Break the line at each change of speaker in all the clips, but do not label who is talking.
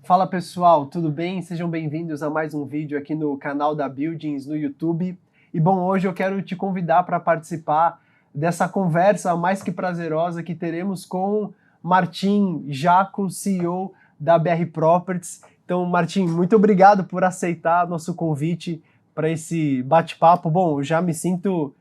Fala pessoal, tudo bem? Sejam bem-vindos a mais um vídeo aqui no canal da Buildings no YouTube. E bom, hoje eu quero te convidar para participar dessa conversa mais que prazerosa que teremos com Martim Jaco, CEO da BR Properties. Então, Martim, muito obrigado por aceitar nosso convite para esse bate-papo. Bom, eu já me sinto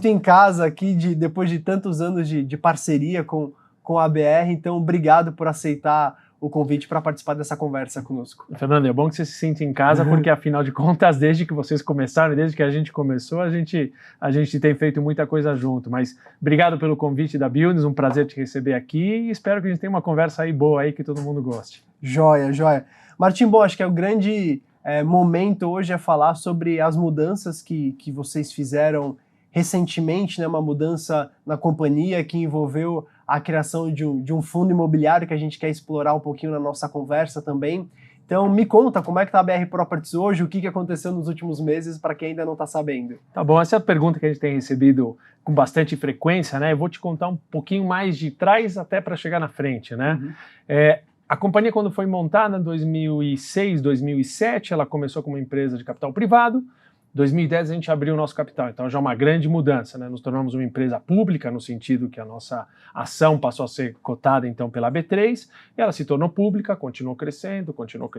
em casa aqui depois de tantos anos de parceria com a BR, então obrigado por aceitar o convite para participar dessa conversa conosco.
Fernando, é bom que você se sinta em casa, porque afinal de contas, desde que vocês começaram, desde que a gente começou, a gente tem feito muita coisa junto. Mas obrigado pelo convite da Buildings, um prazer te receber aqui e espero que a gente tenha uma conversa aí boa aí que todo mundo goste.
Joia, joia. Martim, bom, acho que é o grande momento hoje é falar sobre as mudanças que vocês fizeram recentemente, né, uma mudança na companhia que envolveu a criação de um fundo imobiliário que a gente quer explorar um pouquinho na nossa conversa também. Então me conta como é que está a BR Properties hoje, o que aconteceu nos últimos meses para quem ainda não está sabendo.
Tá bom, essa é a pergunta que a gente tem recebido com bastante frequência, né? Eu vou te contar um pouquinho mais de trás até para chegar na frente, né? A companhia, quando foi montada em 2006, 2007, ela começou como uma empresa de capital privado. Em 2010 a gente abriu o nosso capital, então já é uma grande mudança, né? Nos tornamos uma empresa pública no sentido que a nossa ação passou a ser cotada então pela B3, e ela se tornou pública, continuou crescendo, continuou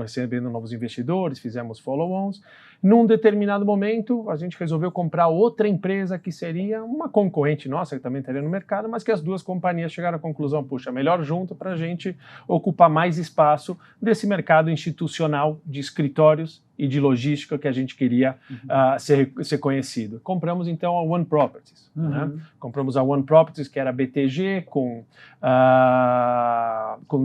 recebendo novos investidores, fizemos follow-ons. Num determinado momento a gente resolveu comprar outra empresa que seria uma concorrente nossa, que também estaria no mercado, mas que as duas companhias chegaram à conclusão, puxa, melhor junto para a gente ocupar mais espaço desse mercado institucional de escritórios e de logística que a gente queria ser conhecido. Compramos então a One Properties. Né? Compramos a One Properties, que era BTG, com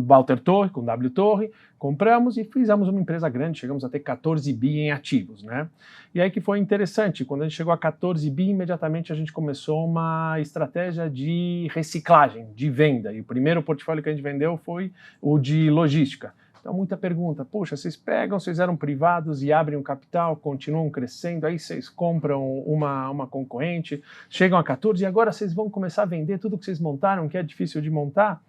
Walter Torre, com W Torre, compramos e fizemos uma empresa grande, chegamos a ter 14 bi em ativos. Né? E aí que foi interessante, quando a gente chegou a 14 bi, imediatamente a gente começou uma estratégia de reciclagem, de venda, e o primeiro portfólio que a gente vendeu foi o de logística. Então, muita pergunta, poxa, vocês eram privados e abrem um capital, continuam crescendo, aí vocês compram uma concorrente, chegam a 14 e agora vocês vão começar a vender tudo que vocês montaram, que é difícil de montar?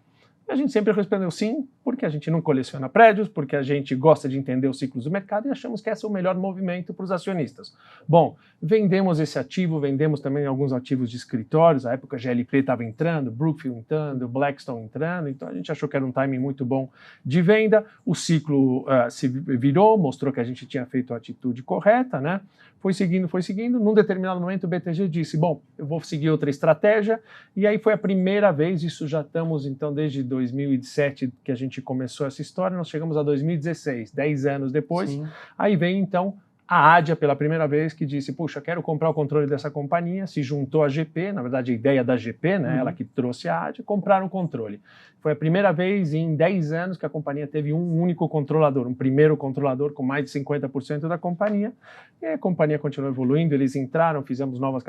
E a gente sempre respondeu sim, porque a gente não coleciona prédios, porque a gente gosta de entender os ciclos do mercado e achamos que esse é o melhor movimento para os acionistas. Bom, vendemos esse ativo, vendemos também alguns ativos de escritórios, a época a GLP estava entrando, Brookfield entrando, Blackstone entrando, então a gente achou que era um timing muito bom de venda, o ciclo se virou, mostrou que a gente tinha feito a atitude correta, né? Foi seguindo, num determinado momento o BTG disse, bom, eu vou seguir outra estratégia, e aí foi a primeira vez, isso já estamos então desde 2007 que a gente começou essa história, nós chegamos a 2016, 10 anos depois. Sim. Aí vem então a Adya pela primeira vez que disse, puxa, quero comprar o controle dessa companhia, se juntou à GP, na verdade a ideia da GP, né, ela que trouxe a Adya, compraram o controle. Foi a primeira vez em 10 anos que a companhia teve um único controlador, um primeiro controlador com mais de 50% da companhia, e a companhia continuou evoluindo, eles entraram, fizemos novas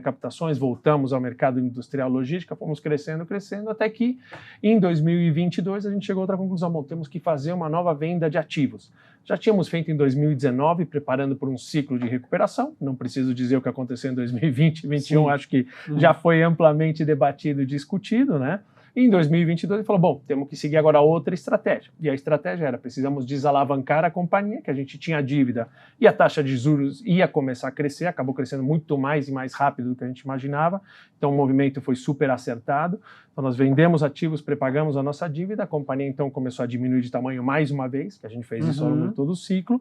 captações, voltamos ao mercado industrial logística, fomos crescendo, até que em 2022 a gente chegou a outra conclusão, bom, temos que fazer uma nova venda de ativos. Já tínhamos feito em 2019, preparando por um ciclo de recuperação, não preciso dizer o que aconteceu em 2020 e 2021, acho que já foi amplamente debatido e discutido, né? E em 2022 ele falou, bom, temos que seguir agora outra estratégia. E a estratégia era, precisamos desalavancar a companhia, que a gente tinha dívida e a taxa de juros ia começar a crescer, acabou crescendo muito mais e mais rápido do que a gente imaginava, então o movimento foi super acertado. Então nós vendemos ativos, prepagamos a nossa dívida, a companhia então começou a diminuir de tamanho mais uma vez, que a gente fez isso ao longo de todo o ciclo,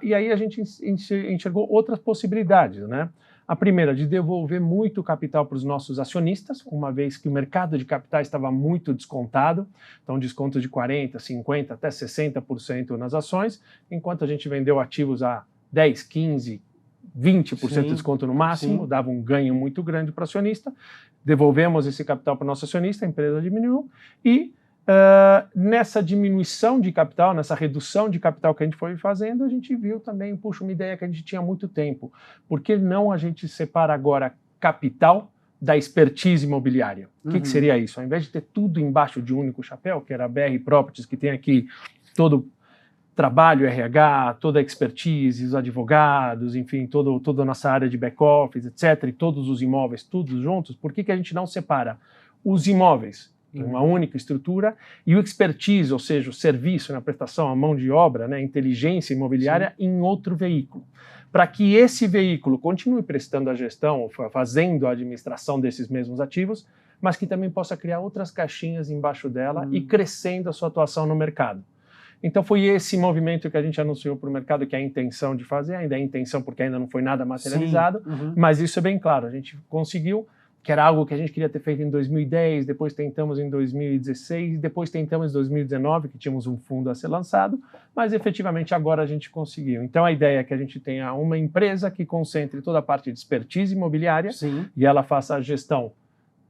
e aí a gente enxergou outras possibilidades, né? A primeira, de devolver muito capital para os nossos acionistas, uma vez que o mercado de capitais estava muito descontado, então desconto de 40%, 50%, até 60% nas ações, enquanto a gente vendeu ativos a 10%, 15%, 20% de desconto no máximo, dava um ganho muito grande para o acionista, devolvemos esse capital para o nosso acionista, a empresa diminuiu, e nessa diminuição de capital, nessa redução de capital que a gente foi fazendo, a gente viu também, puxa, uma ideia que a gente tinha há muito tempo. Por que não a gente separa agora capital da expertise imobiliária? O que seria isso? Ao invés de ter tudo embaixo de um único chapéu, que era a BR Properties, que tem aqui todo trabalho, RH, toda a expertise, os advogados, enfim, toda a nossa área de back-office, etc., e todos os imóveis, todos juntos, por que a gente não separa os imóveis em uma única estrutura, e o expertise, ou seja, o serviço na prestação, a mão de obra, né, inteligência imobiliária, em outro veículo. Para que esse veículo continue prestando a gestão, fazendo a administração desses mesmos ativos, mas que também possa criar outras caixinhas embaixo dela e crescendo a sua atuação no mercado. Então foi esse movimento que a gente anunciou para o mercado, que é a intenção de fazer, ainda é a intenção porque ainda não foi nada materializado, mas isso é bem claro, a gente conseguiu, que era algo que a gente queria ter feito em 2010, depois tentamos em 2016, depois tentamos em 2019, que tínhamos um fundo a ser lançado, mas efetivamente agora a gente conseguiu. Então a ideia é que a gente tenha uma empresa que concentre toda a parte de expertise imobiliária e ela faça a gestão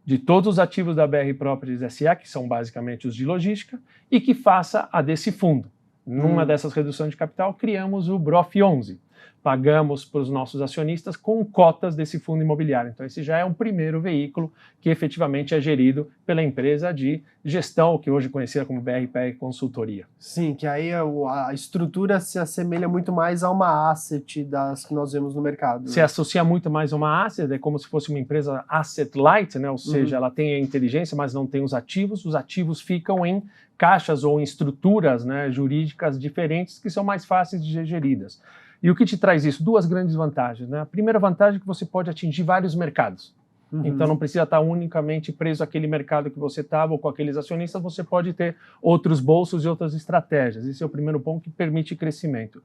de todos os ativos da BR Properties S.A., que são basicamente os de logística, e que faça a desse fundo. Numa dessas reduções de capital, criamos o BROF 11. Pagamos para os nossos acionistas com cotas desse fundo imobiliário. Então esse já é um primeiro veículo que efetivamente é gerido pela empresa de gestão, que hoje é conhecida como BRPR Consultoria.
Sim, que aí a estrutura se assemelha muito mais a uma asset das que nós vemos no mercado.
Se associa muito mais a uma asset, é como se fosse uma empresa asset light, né? Ou seja, ela tem a inteligência, mas não tem os ativos ficam em caixas ou em estruturas, né, jurídicas diferentes que são mais fáceis de ser geridas. E o que te traz isso? Duas grandes vantagens, né? A primeira vantagem é que você pode atingir vários mercados. Então não precisa estar unicamente preso àquele mercado que você estava ou com aqueles acionistas, você pode ter outros bolsos e outras estratégias. Esse é o primeiro ponto que permite crescimento.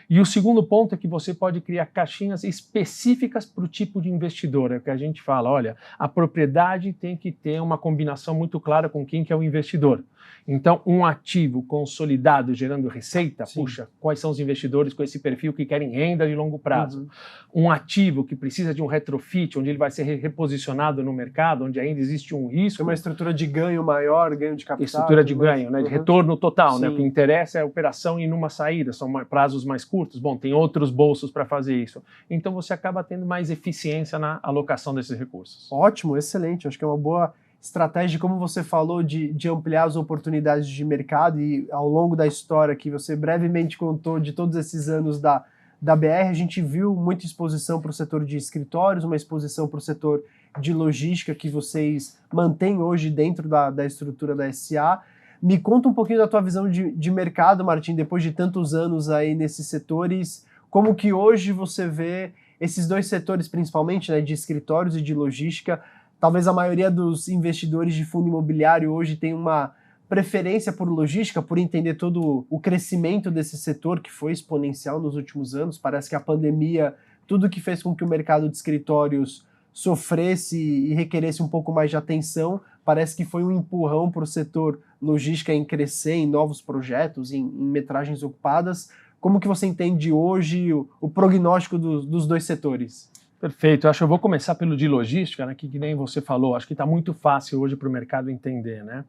E o segundo ponto é que você pode criar caixinhas específicas para o tipo de investidor. É o que a gente fala, olha, a propriedade tem que ter uma combinação muito clara com quem que é o investidor. Então, um ativo consolidado gerando receita, puxa, quais são os investidores com esse perfil que querem renda de longo prazo? Um ativo que precisa de um retrofit, onde ele vai ser reposicionado no mercado, onde ainda existe um risco.
Tem uma estrutura de ganho maior, ganho de capital.
Estrutura de ganho, né, de retorno total. Né? O que interessa é a operação e numa saída, são prazos mais curtos. Bom, tem outros bolsos para fazer isso. Então, você acaba tendo mais eficiência na alocação desses recursos.
Ótimo, excelente. Acho que é uma boa estratégia, como você falou, de ampliar as oportunidades de mercado, e ao longo da história que você brevemente contou de todos esses anos da BR, a gente viu muita exposição para o setor de escritórios, uma exposição para o setor de logística que vocês mantêm hoje dentro da estrutura da SA. Me conta um pouquinho da tua visão de mercado, Martim, depois de tantos anos aí nesses setores, como que hoje você vê esses dois setores, principalmente, né, de escritórios e de logística. Talvez a maioria dos investidores de fundo imobiliário hoje tem uma preferência por logística, por entender todo o crescimento desse setor que foi exponencial nos últimos anos. Parece que a pandemia, tudo que fez com que o mercado de escritórios sofresse e requeresse um pouco mais de atenção, parece que foi um empurrão para o setor logística em crescer, em novos projetos, em metragens ocupadas. Como que você entende hoje o prognóstico dos dois setores?
Perfeito, acho que eu vou começar pelo de logística, né, que nem você falou, acho que está muito fácil hoje para o mercado entender, né?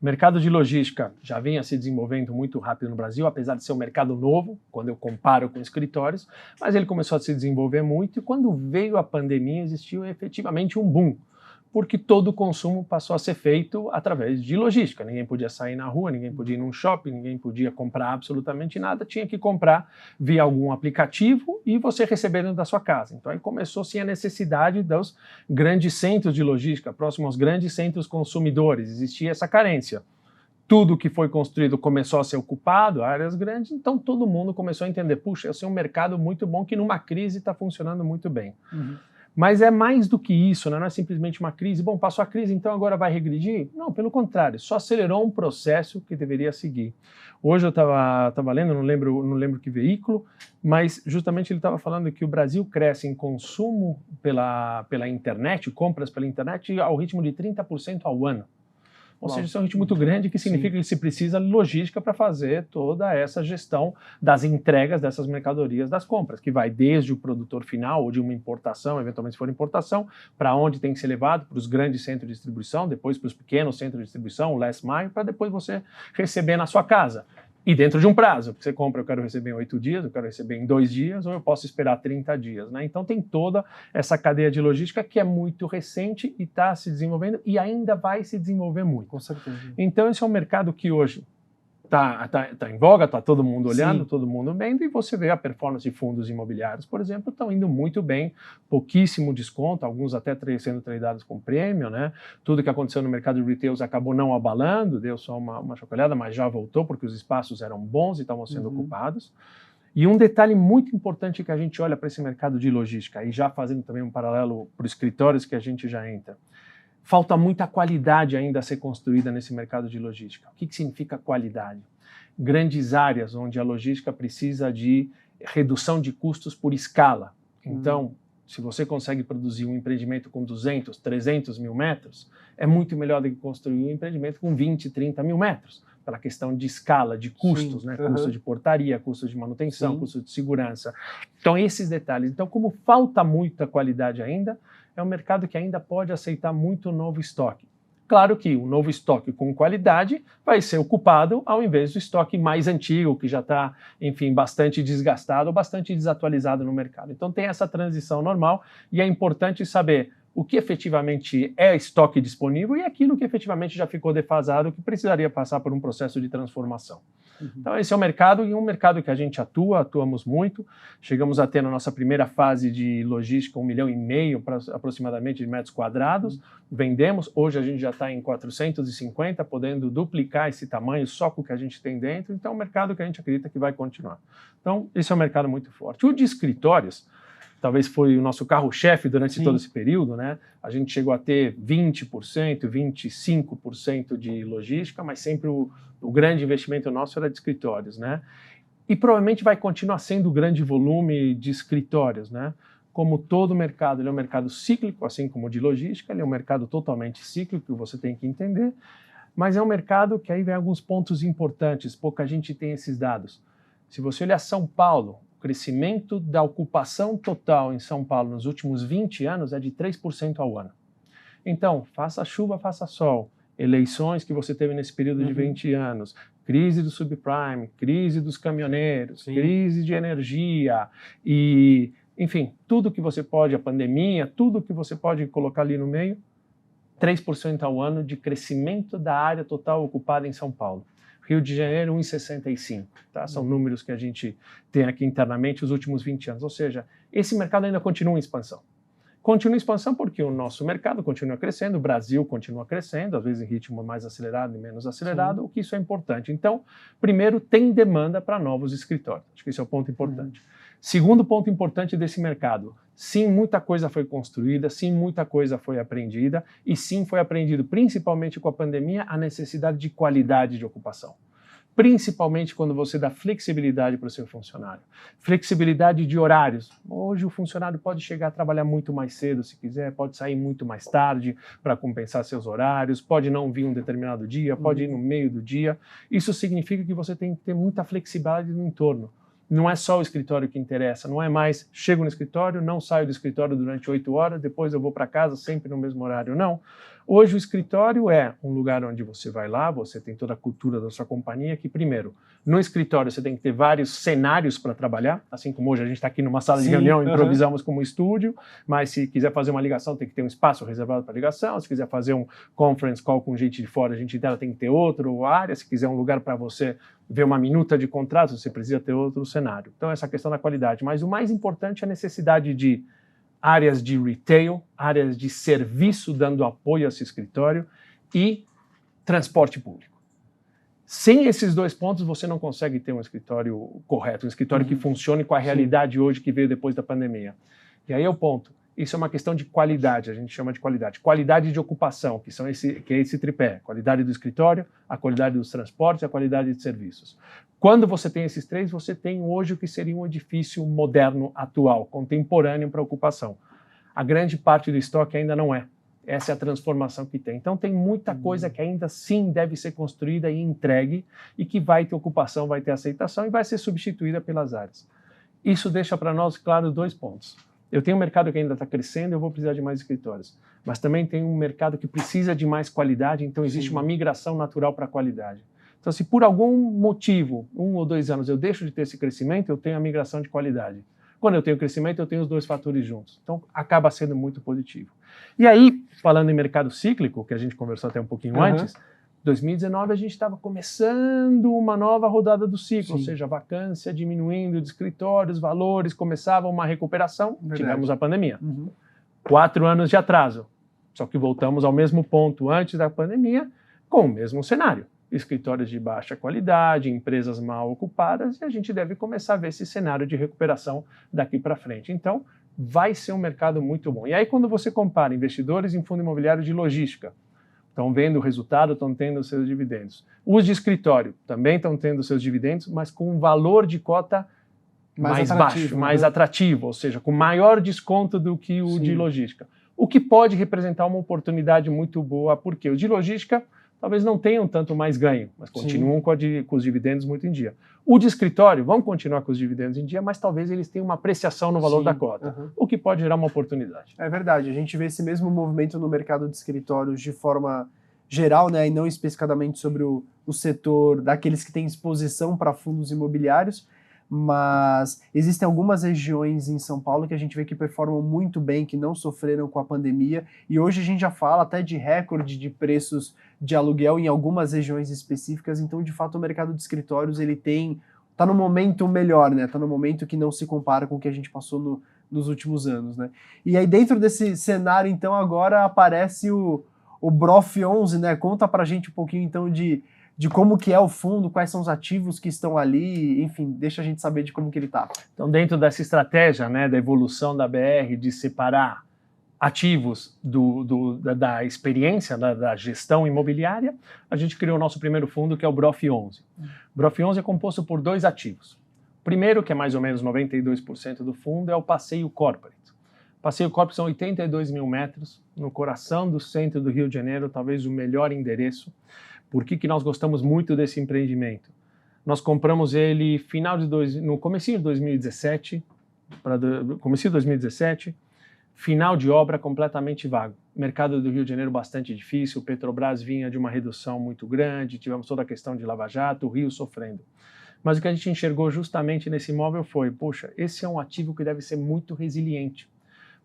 O mercado de logística já vinha se desenvolvendo muito rápido no Brasil, apesar de ser um mercado novo, quando eu comparo com escritórios, mas ele começou a se desenvolver muito e quando veio a pandemia existiu efetivamente um boom, porque todo o consumo passou a ser feito através de logística. Ninguém podia sair na rua, ninguém podia ir num shopping, ninguém podia comprar absolutamente nada, tinha que comprar via algum aplicativo e você receber dentro da sua casa. Então aí começou sim a necessidade dos grandes centros de logística, próximo aos grandes centros consumidores, existia essa carência. Tudo que foi construído começou a ser ocupado, áreas grandes, então todo mundo começou a entender, puxa, esse é um mercado muito bom que numa crise está funcionando muito bem. Mas é mais do que isso, né? Não é simplesmente uma crise. Bom, passou a crise, então agora vai regredir? Não, pelo contrário, só acelerou um processo que deveria seguir. Hoje eu estava lendo, não lembro que veículo, mas justamente ele estava falando que o Brasil cresce em consumo pela internet, compras pela internet, ao ritmo de 30% ao ano. Ou seja, isso é um ritmo muito grande, que significa que se precisa logística para fazer toda essa gestão das entregas dessas mercadorias das compras, que vai desde o produtor final ou de uma importação, eventualmente se for importação, para onde tem que ser levado, para os grandes centros de distribuição, depois para os pequenos centros de distribuição, o last mile, para depois você receber na sua casa. E dentro de um prazo, porque você compra, eu quero receber em 8 dias, eu quero receber em 2 dias, ou eu posso esperar 30 dias, né? Então tem toda essa cadeia de logística que é muito recente e está se desenvolvendo e ainda vai se desenvolver muito.
Com certeza.
Então esse é um mercado que hoje tá em voga, está todo mundo olhando, sim, todo mundo vendo, e você vê a performance de fundos imobiliários, por exemplo, estão indo muito bem, pouquíssimo desconto, alguns até sendo tradeados com prêmio, né? Tudo que aconteceu no mercado de retails acabou não abalando, deu só uma chacoalhada, mas já voltou porque os espaços eram bons e estavam sendo ocupados. E um detalhe muito importante que a gente olha para esse mercado de logística, e já fazendo também um paralelo para os escritórios que a gente já entra, falta muita qualidade ainda a ser construída nesse mercado de logística. O que significa qualidade? Grandes áreas onde a logística precisa de redução de custos por escala. Então, se você consegue produzir um empreendimento com 200, 300 mil metros, é muito melhor do que construir um empreendimento com 20, 30 mil metros, pela questão de escala, de custos, né? Custo de portaria, custo de manutenção, custo de segurança. Então, esses detalhes. Então, como falta muita qualidade ainda, é um mercado que ainda pode aceitar muito novo estoque. Claro que o novo estoque com qualidade vai ser ocupado ao invés do estoque mais antigo, que já está, enfim, bastante desgastado ou bastante desatualizado no mercado. Então tem essa transição normal e é importante saber o que efetivamente é estoque disponível e aquilo que efetivamente já ficou defasado, que precisaria passar por um processo de transformação. Então esse é o mercado, e um mercado que a gente atuamos muito. Chegamos a ter na nossa primeira fase de logística 1,5 milhão aproximadamente de metros quadrados, vendemos, hoje a gente já está em 450, podendo duplicar esse tamanho só com o que a gente tem dentro, então é um mercado que a gente acredita que vai continuar. Então esse é um mercado muito forte. O de escritórios, talvez foi o nosso carro-chefe durante todo esse período, né? A gente chegou a ter 20%, 25% de logística, mas sempre o grande investimento nosso era de escritórios, né? E provavelmente vai continuar sendo o grande volume de escritórios, né? Como todo mercado, ele é um mercado cíclico, assim como o de logística, ele é um mercado totalmente cíclico, que você tem que entender, mas é um mercado que aí vem alguns pontos importantes, pouca gente tem esses dados. Se você olhar São Paulo, o crescimento da ocupação total em São Paulo nos últimos 20 anos é de 3% ao ano. Então, faça chuva, faça sol, eleições que você teve nesse período de 20 anos, crise do subprime, crise dos caminhoneiros, crise de energia e, enfim, tudo que você pode, a pandemia, tudo que você pode colocar ali no meio, 3% ao ano de crescimento da área total ocupada em São Paulo. Rio de Janeiro, 1,65, tá? São números que a gente tem aqui internamente os últimos 20 anos. Ou seja, esse mercado ainda continua em expansão. Continua em expansão porque o nosso mercado continua crescendo, o Brasil continua crescendo, às vezes em ritmo mais acelerado e menos acelerado, o que isso é importante. Então, primeiro, tem demanda para novos escritórios. Acho que esse é o ponto importante. Segundo ponto importante desse mercado, sim, muita coisa foi construída, sim, muita coisa foi aprendida, e sim, foi aprendido, principalmente com a pandemia, a necessidade de qualidade de ocupação. Principalmente quando você dá flexibilidade para o seu funcionário. Flexibilidade de horários. Hoje o funcionário pode chegar a trabalhar muito mais cedo se quiser, pode sair muito mais tarde para compensar seus horários, pode não vir um determinado dia, pode ir no meio do dia. Isso significa que você tem que ter muita flexibilidade no entorno. Não é só o escritório que interessa, não é mais chego no escritório, não saio do escritório durante 8 horas, depois eu vou para casa sempre no mesmo horário, não. Hoje o escritório é um lugar onde você vai lá, você tem toda a cultura da sua companhia, que primeiro, no escritório você tem que ter vários cenários para trabalhar, assim como hoje a gente está aqui numa sala de reunião, improvisamos como estúdio, mas se quiser fazer uma ligação tem que ter um espaço reservado para ligação, se quiser fazer um conference call com gente de fora, gente dela tem que ter outra área, se quiser um lugar para você ver uma minuta de contrato, você precisa ter outro cenário. Então essa questão da qualidade, mas o mais importante é a necessidade de áreas de retail, áreas de serviço dando apoio a esse escritório e transporte público. Sem esses dois pontos, você não consegue ter um escritório correto, um escritório que funcione com a realidade hoje que veio depois da pandemia. E aí é o ponto. Isso é uma questão de qualidade, a gente chama de qualidade. Qualidade de ocupação, que é esse tripé. Qualidade do escritório, a qualidade dos transportes e a qualidade de serviços. Quando você tem esses três, você tem hoje o que seria um edifício moderno, atual, contemporâneo para ocupação. A grande parte do estoque ainda não é. Essa é a transformação que tem. Então tem muita coisa que ainda sim deve ser construída e entregue e que vai ter ocupação, vai ter aceitação e vai ser substituída pelas áreas. Isso deixa para nós, claro, 2 pontos. Eu tenho um mercado que ainda está crescendo, eu vou precisar de mais escritórios. Mas também tem um mercado que precisa de mais qualidade, então existe uma migração natural para a qualidade. Então, se por algum motivo, 1 ou 2 anos, eu deixo de ter esse crescimento, eu tenho a migração de qualidade. Quando eu tenho crescimento, eu tenho os 2 fatores juntos. Então, acaba sendo muito positivo. E aí, falando em mercado cíclico, que a gente conversou até um pouquinho antes, 2019 a gente estava começando uma nova rodada do ciclo, ou
Sim.
seja, a vacância diminuindo de escritórios, valores, começava uma recuperação,
Verdade.
tivemos a pandemia.
Uhum.
4 anos de atraso, só que voltamos ao mesmo ponto antes da pandemia, com o mesmo cenário. Escritórios de baixa qualidade, empresas mal ocupadas, e a gente deve começar a ver esse cenário de recuperação daqui para frente. Então, vai ser um mercado muito bom. E aí, quando você compara investidores em fundo imobiliário de logística, estão vendo o resultado, estão tendo os seus dividendos. Os de escritório também estão tendo os seus dividendos, mas com um valor de cota mais baixo, mais atrativo, ou seja, com maior desconto do que o de logística. O que pode representar uma oportunidade muito boa, porque os de logística talvez não tenham tanto mais ganho, mas continuam com os dividendos muito em dia. O de escritório vão continuar com os dividendos em dia, mas talvez eles tenham uma apreciação no valor da cota, o que pode gerar uma oportunidade.
É verdade, a gente vê esse mesmo movimento no mercado de escritórios de forma geral, né, e não especificadamente sobre o setor daqueles que têm exposição para fundos imobiliários, mas existem algumas regiões em São Paulo que a gente vê que performam muito bem, que não sofreram com a pandemia, e hoje a gente já fala até de recorde de preços de aluguel em algumas regiões específicas, então de fato o mercado de escritórios ele tá no momento melhor, né? Tá no momento que não se compara com o que a gente passou nos últimos anos, né? E aí dentro desse cenário então agora aparece o BROF 11, né? Conta pra gente um pouquinho então de como que é o fundo, quais são os ativos que estão ali, enfim, deixa a gente saber de como que ele tá.
Então, dentro dessa estratégia, né, da evolução da BR, de separar ativos da experiência, da gestão imobiliária, a gente criou o nosso primeiro fundo, que é o BROF 11. O BROF 11 é composto por 2 ativos. O primeiro, que é mais ou menos 92% do fundo, é o Passeio Corporate. Passeio Corporate são 82 mil metros, no coração do centro do Rio de Janeiro, talvez o melhor endereço. Por que nós gostamos muito desse empreendimento? Nós compramos ele no comecinho de 2017, final de obra completamente vago. Mercado do Rio de Janeiro bastante difícil, o Petrobras vinha de uma redução muito grande, tivemos toda a questão de Lava Jato, o Rio sofrendo. Mas o que a gente enxergou justamente nesse imóvel foi, poxa, esse é um ativo que deve ser muito resiliente,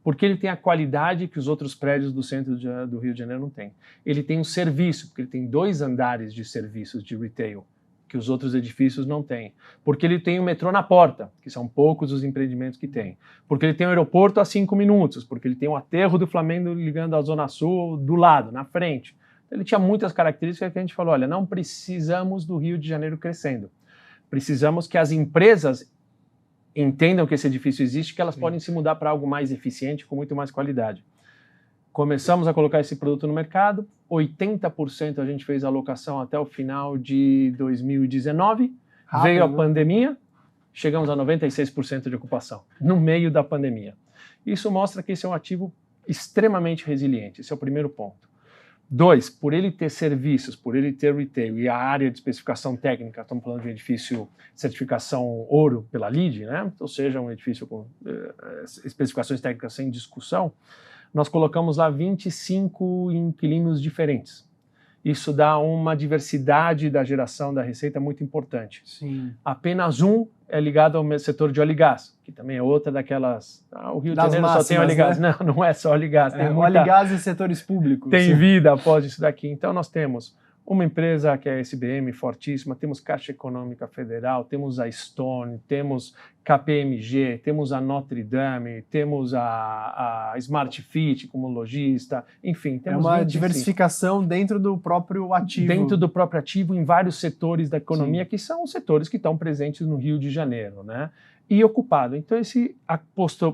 porque ele tem a qualidade que os outros prédios do centro do Rio de Janeiro não têm. Ele tem um serviço, porque ele tem 2 andares de serviços de retail, que os outros edifícios não têm. Porque ele tem o metrô na porta, que são poucos os empreendimentos que tem. Porque ele tem o aeroporto a 5 minutos, porque ele tem o aterro do Flamengo ligando à Zona Sul do lado, na frente. Ele tinha muitas características que a gente falou, olha, não precisamos do Rio de Janeiro crescendo. Precisamos que as empresas entendam que esse edifício existe, que elas podem se mudar para algo mais eficiente, com muito mais qualidade. Começamos a colocar esse produto no mercado, 80% a gente fez a alocação até o final de 2019, veio a pandemia, chegamos a 96% de ocupação, no meio da pandemia. Isso mostra que esse é um ativo extremamente resiliente, esse é o primeiro ponto. 2, por ele ter serviços, por ele ter retail e a área de especificação técnica, estamos falando de um edifício certificação ouro pela LEED, né? Ou seja, um edifício com especificações técnicas sem discussão, nós colocamos lá 25 inquilinos diferentes. Isso dá uma diversidade da geração da receita muito importante.
Sim.
Apenas um é ligado ao setor de óleo e gás, que também é outra daquelas... o Rio de Janeiro só tem óleo e gás. Né? Não é só óleo e gás. Tem
óleo e gás e setores públicos.
Tem vida após isso daqui. Então nós temos uma empresa que é a SBM, fortíssima, temos Caixa Econômica Federal, temos a Stone, temos KPMG, temos a Notre Dame, temos a Smart Fit como lojista, enfim. Temos
uma diversificação dentro do próprio ativo.
Dentro do próprio ativo, em vários setores da economia, que são os setores que estão presentes no Rio de Janeiro, né? E ocupado. Então esse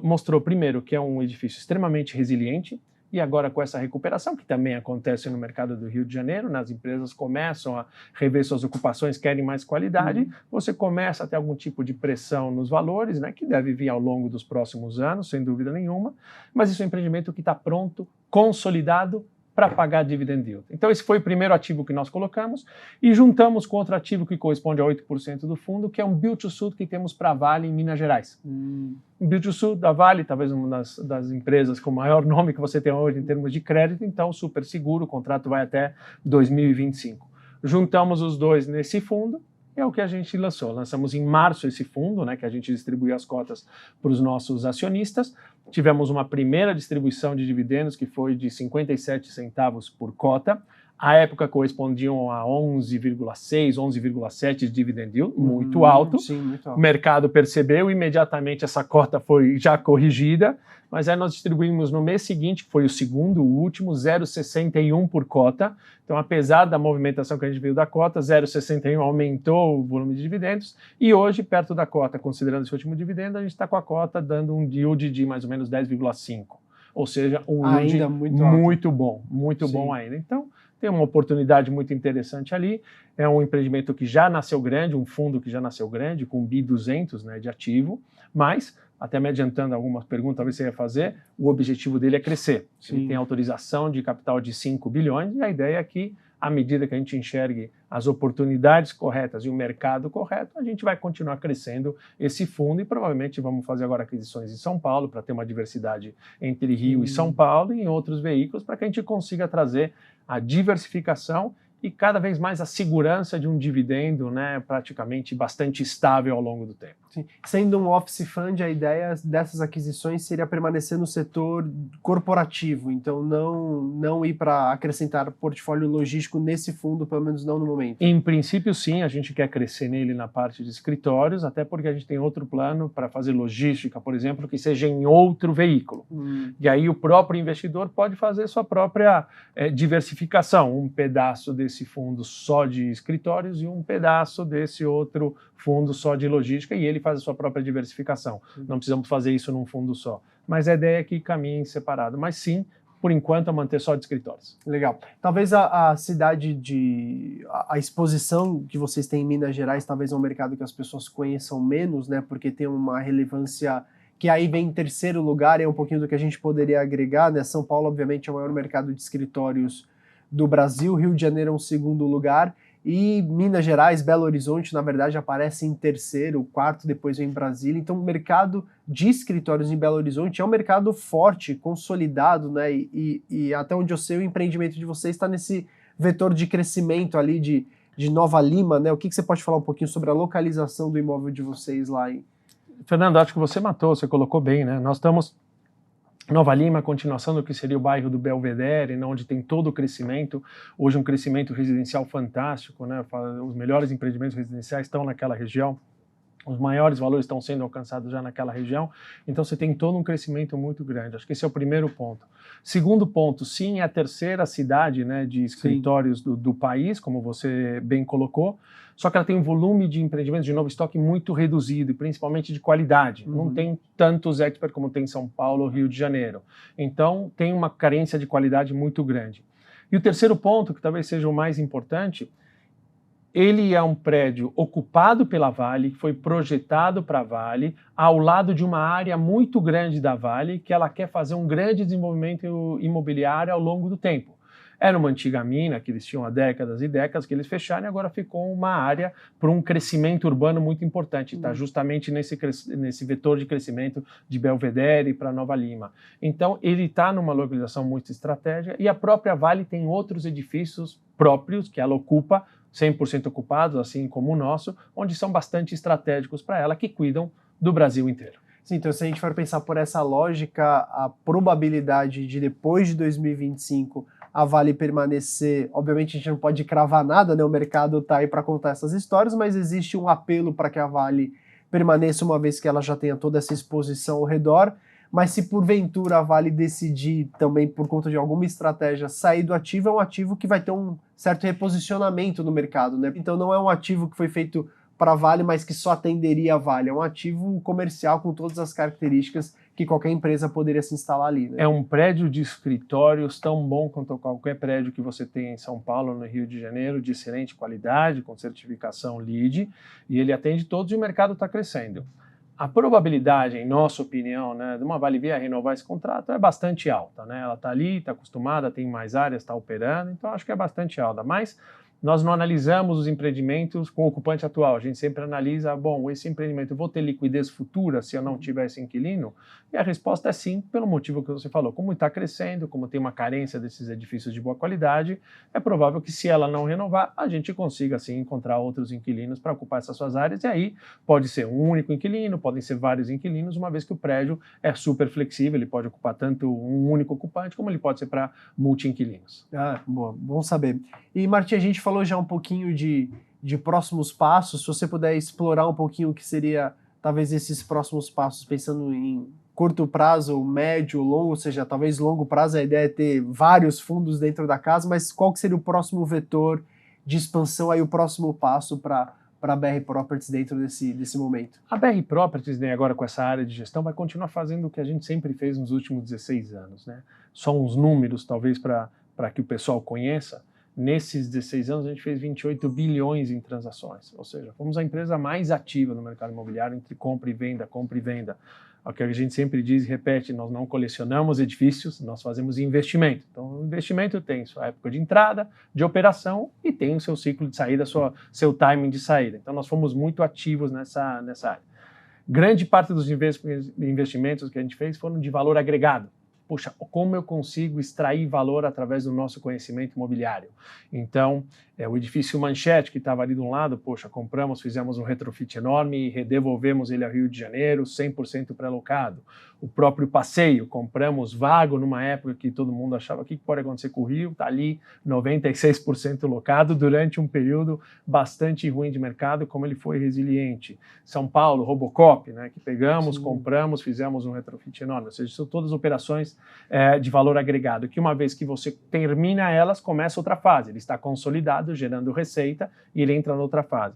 mostrou primeiro que é um edifício extremamente resiliente, e agora com essa recuperação, que também acontece no mercado do Rio de Janeiro, né, as empresas começam a rever suas ocupações, querem mais qualidade, você começa a ter algum tipo de pressão nos valores, né, que deve vir ao longo dos próximos anos, sem dúvida nenhuma, mas isso é um empreendimento que está pronto, consolidado, para pagar dividend yield. Então esse foi o primeiro ativo que nós colocamos e juntamos com outro ativo que corresponde a 8% do fundo, que é um Build to Suit que temos para a Vale em Minas Gerais. Um Build to Suit da Vale, talvez uma das empresas com maior nome que você tem hoje em termos de crédito, então super seguro, o contrato vai até 2025. Juntamos os dois nesse fundo, é o que a gente lançou. Lançamos em março esse fundo, né, que a gente distribuiu as cotas para os nossos acionistas. Tivemos uma primeira distribuição de dividendos que foi de 57 centavos por cota. À época correspondiam a 11,6, 11,7 de dividend yield, muito alto.
Sim, muito alto.
O mercado percebeu, imediatamente essa cota foi já corrigida, mas aí nós distribuímos no mês seguinte, que foi o segundo, o último, 0,61 por cota. Então, apesar da movimentação que a gente viu da cota, 0,61 aumentou o volume de dividendos, e hoje, perto da cota, considerando esse último dividendo, a gente está com a cota dando um yield de mais ou menos 10,5. Ou seja, um yield
Ainda
muito bom, muito
Sim.
bom ainda. Então, tem uma oportunidade muito interessante ali. É um empreendimento que já nasceu grande, um fundo que já nasceu grande, com BI 200, né, de ativo, mas, até me adiantando algumas perguntas, talvez você ia fazer, o objetivo dele é crescer.
Sim.
Ele tem autorização de capital de 5 bilhões, e a ideia é que, à medida que a gente enxergue as oportunidades corretas e o mercado correto, a gente vai continuar crescendo esse fundo, e provavelmente vamos fazer agora aquisições em São Paulo para ter uma diversidade entre Rio e São Paulo e em outros veículos, para que a gente consiga trazer a diversificação e cada vez mais a segurança de um dividendo, né, praticamente bastante estável ao longo do tempo.
Sim. Sendo um office fund, a ideia dessas aquisições seria permanecer no setor corporativo, então não ir para acrescentar portfólio logístico nesse fundo, pelo menos não no momento.
Em princípio, sim, a gente quer crescer nele na parte de escritórios, até porque a gente tem outro plano para fazer logística, por exemplo, que seja em outro veículo. E aí o próprio investidor pode fazer sua própria diversificação, um pedaço desse fundo só de escritórios e um pedaço desse outro fundo só de logística, e ele faz a sua própria diversificação. Não precisamos fazer isso num fundo só. Mas a ideia é que caminhem separado. Mas sim, por enquanto, a manter só de escritórios.
Legal. Talvez a cidade a exposição que vocês têm em Minas Gerais, talvez é um mercado que as pessoas conheçam menos, né? Porque tem uma relevância que aí vem em terceiro lugar, é um pouquinho do que a gente poderia agregar, né? São Paulo, obviamente, é o maior mercado de escritórios do Brasil, Rio de Janeiro é um segundo lugar, e Minas Gerais, Belo Horizonte, na verdade, aparece em terceiro, quarto, depois vem Brasília. Então, o mercado de escritórios em Belo Horizonte é um mercado forte, consolidado, né? E até onde eu sei, o empreendimento de vocês está nesse vetor de crescimento ali de Nova Lima, né? O que você pode falar um pouquinho sobre a localização do imóvel de vocês lá?
Fernando, acho que você matou, você colocou bem, né? Nós estamos Nova Lima, a continuação do que seria o bairro do Belvedere, onde tem todo o crescimento, hoje um crescimento residencial fantástico, né? Os melhores empreendimentos residenciais estão naquela região, os maiores valores estão sendo alcançados já naquela região, então você tem todo um crescimento muito grande. Acho que esse é o primeiro ponto. Segundo ponto, sim, é a terceira cidade, né, de escritórios do país, como você bem colocou, só que ela tem um volume de empreendimentos de novo estoque muito reduzido, e principalmente de qualidade. Não tem tantos experts como tem em São Paulo, Rio de Janeiro. Então, tem uma carência de qualidade muito grande. E o terceiro ponto, que talvez seja o mais importante, ele é um prédio ocupado pela Vale, foi projetado para a Vale, ao lado de uma área muito grande da Vale, que ela quer fazer um grande desenvolvimento imobiliário ao longo do tempo. Era uma antiga mina que eles tinham há décadas e décadas que eles fecharam, e agora ficou uma área para um crescimento urbano muito importante. Está justamente nesse vetor de crescimento de Belvedere para Nova Lima. Então, ele está numa localização muito estratégica, e a própria Vale tem outros edifícios próprios que ela ocupa, 100% ocupados, assim como o nosso, onde são bastante estratégicos para ela, que cuidam do Brasil inteiro.
Sim, então se a gente for pensar por essa lógica, a probabilidade de depois de 2025 a Vale permanecer, obviamente a gente não pode cravar nada, né? O mercado está aí para contar essas histórias, mas existe um apelo para que a Vale permaneça, uma vez que ela já tenha toda essa exposição ao redor. Mas se porventura a Vale decidir também, por conta de alguma estratégia, sair do ativo, é um ativo que vai ter um certo reposicionamento no mercado, né? Então não é um ativo que foi feito para a Vale, mas que só atenderia a Vale. É um ativo comercial com todas as características que qualquer empresa poderia se instalar ali, né?
É um prédio de escritórios tão bom quanto qualquer prédio que você tem em São Paulo, no Rio de Janeiro, de excelente qualidade, com certificação LEED, e ele atende todos e o mercado está crescendo. A probabilidade, em nossa opinião, né, de uma Vale Via renovar esse contrato é bastante alta, né? Ela está ali, está acostumada, tem mais áreas, está operando, então acho que é bastante alta. Mas Nós não analisamos os empreendimentos com o ocupante atual, a gente sempre analisa, bom, esse empreendimento, eu vou ter liquidez futura se eu não tiver esse inquilino? E a resposta é sim, pelo motivo que você falou. Como está crescendo, como tem uma carência desses edifícios de boa qualidade, é provável que se ela não renovar, a gente consiga sim encontrar outros inquilinos para ocupar essas suas áreas, e aí pode ser um único inquilino, podem ser vários inquilinos, uma vez que o prédio é super flexível, ele pode ocupar tanto um único ocupante, como ele pode ser para multi-inquilinos.
Ah, bom saber. E Martim, a gente falou já um pouquinho de próximos passos, se você puder explorar um pouquinho o que seria talvez esses próximos passos, pensando em curto prazo, médio, longo, ou seja, talvez longo prazo, a ideia é ter vários fundos dentro da casa, mas qual que seria o próximo vetor de expansão, aí o próximo passo para a BR Properties dentro desse momento?
A BR Properties, né, agora com essa área de gestão, vai continuar fazendo o que a gente sempre fez nos últimos 16 anos. Né? Só uns números, talvez, para que o pessoal conheça. Nesses 16 anos, a gente fez 28 bilhões em transações. Ou seja, fomos a empresa mais ativa no mercado imobiliário entre compra e venda, compra e venda. O que a gente sempre diz e repete, nós não colecionamos edifícios, nós fazemos investimento. Então, o investimento tem sua época de entrada, de operação e tem o seu ciclo de saída, seu timing de saída. Então, nós fomos muito ativos nessa área. Grande parte dos investimentos que a gente fez foram de valor agregado. Poxa, como eu consigo extrair valor através do nosso conhecimento imobiliário? Então, o edifício Manchete, que estava ali de um lado, poxa, compramos, fizemos um retrofit enorme e redevolvemos ele ao Rio de Janeiro, 100% pré-locado. O próprio Passeio, compramos vago numa época que todo mundo achava que pode acontecer com o Rio, está ali 96% locado durante um período bastante ruim de mercado, como ele foi resiliente. São Paulo, Robocop, né, que pegamos, compramos, fizemos um retrofit enorme. Ou seja, são todas operações de valor agregado, que uma vez que você termina elas, começa outra fase. Ele está consolidado, gerando receita, e ele entra noutra fase.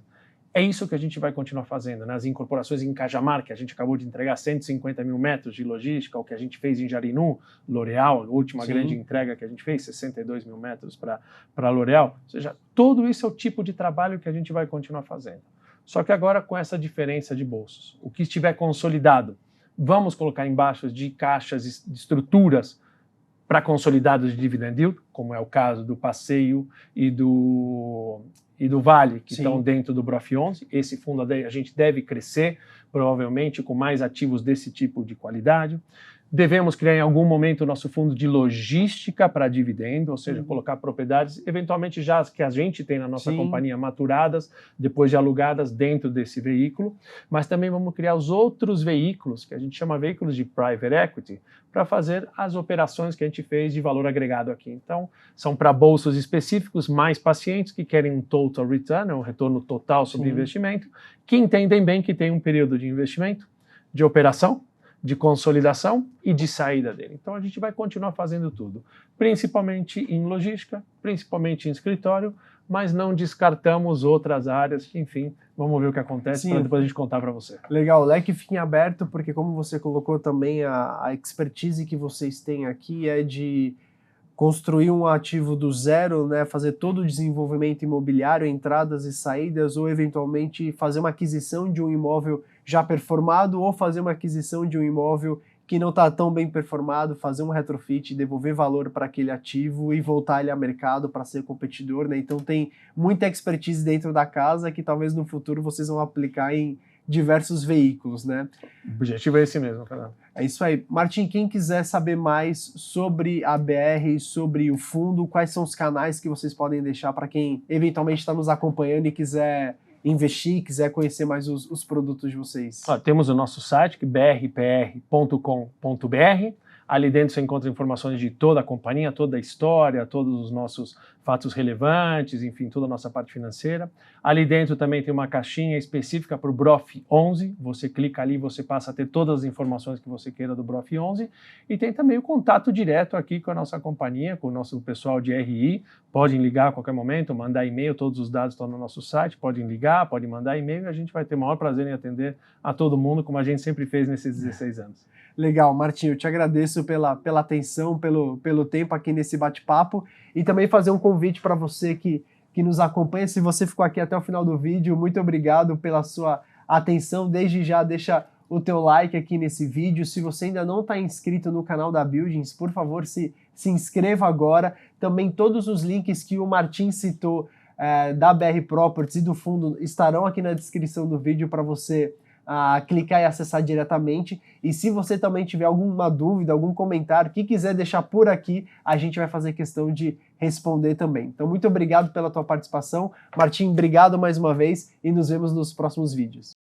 É isso que a gente vai continuar fazendo, nas incorporações em Cajamar, que a gente acabou de entregar 150 mil metros de logística, o que a gente fez em Jarinu, L'Oréal, a última grande entrega que a gente fez, 62 mil metros para L'Oréal. Ou seja, tudo isso é o tipo de trabalho que a gente vai continuar fazendo. Só que agora com essa diferença de bolsos. O que estiver consolidado, vamos colocar embaixo de caixas, de estruturas para consolidados de dividend yield, como é o caso do Passeio e do Vale, que estão dentro do BROF 11. Esse fundo a gente deve crescer, provavelmente com mais ativos desse tipo de qualidade. Devemos criar em algum momento o nosso fundo de logística para dividendo, ou seja, colocar propriedades, eventualmente já que a gente tem na nossa companhia maturadas, depois de alugadas dentro desse veículo, mas também vamos criar os outros veículos, que a gente chama veículos de private equity, para fazer as operações que a gente fez de valor agregado aqui. Então, são para bolsos específicos, mais pacientes, que querem um total return, um retorno total sobre investimento, que entendem bem que tem um período de investimento, de operação, de consolidação e de saída dele. Então a gente vai continuar fazendo tudo, principalmente em logística, principalmente em escritório, mas não descartamos outras áreas que, enfim, vamos ver o que acontece para depois a gente contar para você.
Legal, o leque fica em aberto, porque como você colocou também, a expertise que vocês têm aqui é de construir um ativo do zero, né, fazer todo o desenvolvimento imobiliário, entradas e saídas, ou eventualmente fazer uma aquisição de um imóvel já performado, ou fazer uma aquisição de um imóvel que não está tão bem performado, fazer um retrofit, devolver valor para aquele ativo e voltar ele a mercado para ser competidor, né? Então tem muita expertise dentro da casa que talvez no futuro vocês vão aplicar em diversos veículos, né?
O objetivo é esse mesmo, Fernando.
É isso aí. Martim, quem quiser saber mais sobre a BR, sobre o fundo, quais são os canais que vocês podem deixar para quem eventualmente está nos acompanhando e quiser investir, quiser conhecer mais os produtos de vocês?
Temos o nosso site, brpr.com.br. Ali dentro você encontra informações de toda a companhia, toda a história, todos os nossos fatos relevantes, enfim, toda a nossa parte financeira. Ali dentro também tem uma caixinha específica para o BROF 11. Você clica ali e você passa a ter todas as informações que você queira do BROF 11. E tem também o contato direto aqui com a nossa companhia, com o nosso pessoal de RI. Podem ligar a qualquer momento, mandar e-mail, todos os dados estão no nosso site. Podem ligar, podem mandar e-mail e a gente vai ter o maior prazer em atender a todo mundo, como a gente sempre fez nesses 16 anos.
Legal, Martim, eu te agradeço pela atenção, pelo tempo aqui nesse bate-papo e também fazer um convite para você que nos acompanha. Se você ficou aqui até o final do vídeo, muito obrigado pela sua atenção. Desde já, deixa o teu like aqui nesse vídeo. Se você ainda não está inscrito no canal da Buildings, por favor, se inscreva agora. Também todos os links que o Martim citou da BR Properties e do fundo estarão aqui na descrição do vídeo para você clicar e acessar diretamente. E se você também tiver alguma dúvida, algum comentário que quiser deixar por aqui, a gente vai fazer questão de responder também. Então, muito obrigado pela tua participação. Martim, obrigado mais uma vez e nos vemos nos próximos vídeos.